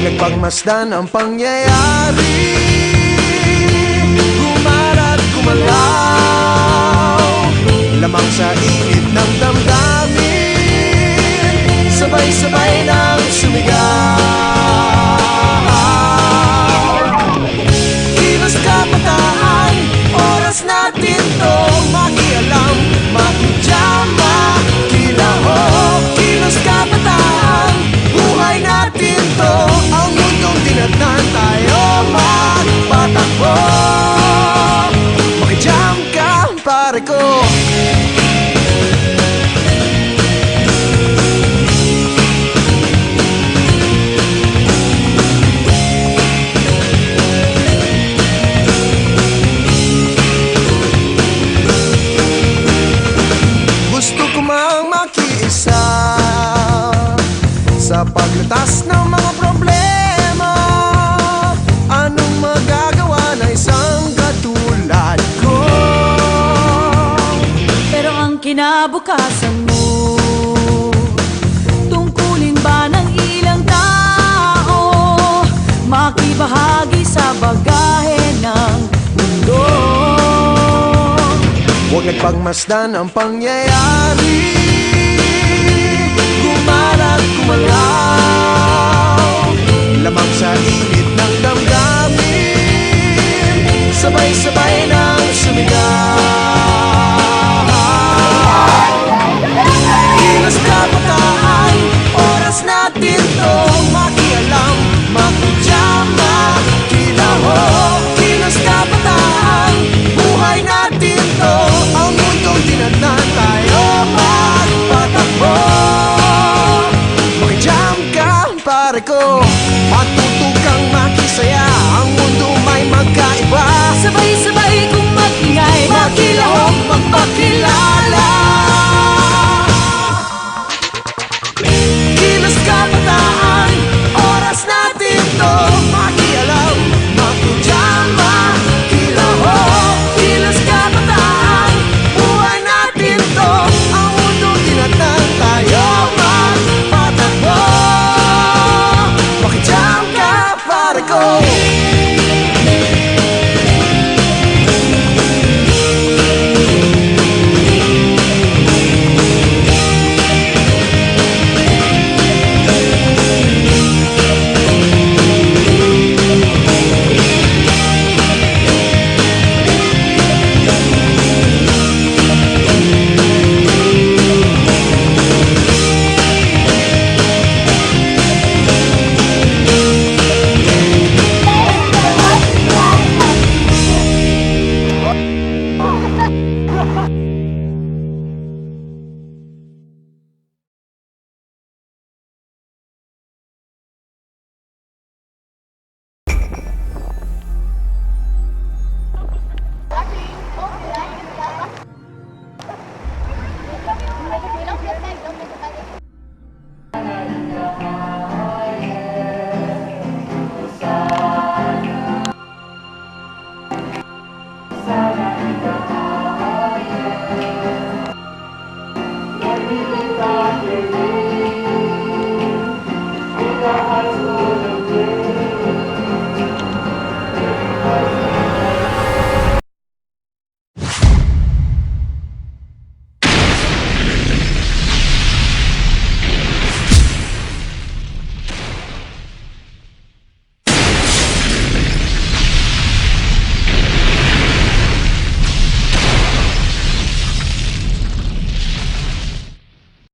nagpagmasdan ang pangyayari, gumalat gumalaw, lamang sa init ng damdamin, sabay-sabay nang sumigaw. Kilos kabataan, oras natin to makialam, makijama, kilaho. Kilos kabataan, buhay natin to, ang mundong tinatnan tayo magpatakbo. Makijam ka, pare ko. Sa paglutas ng mga problema, anong magagawa na isang katulad ko? Pero ang kinabukasan mo, tungkulin ba ng ilang tao makibahagi sa bagahe ng mundo? Huwag nagpagmasdan ang pangyayari, gumalat gumalaw, lamang sa init ng damdamin, sabay-sabay nang sumigaw.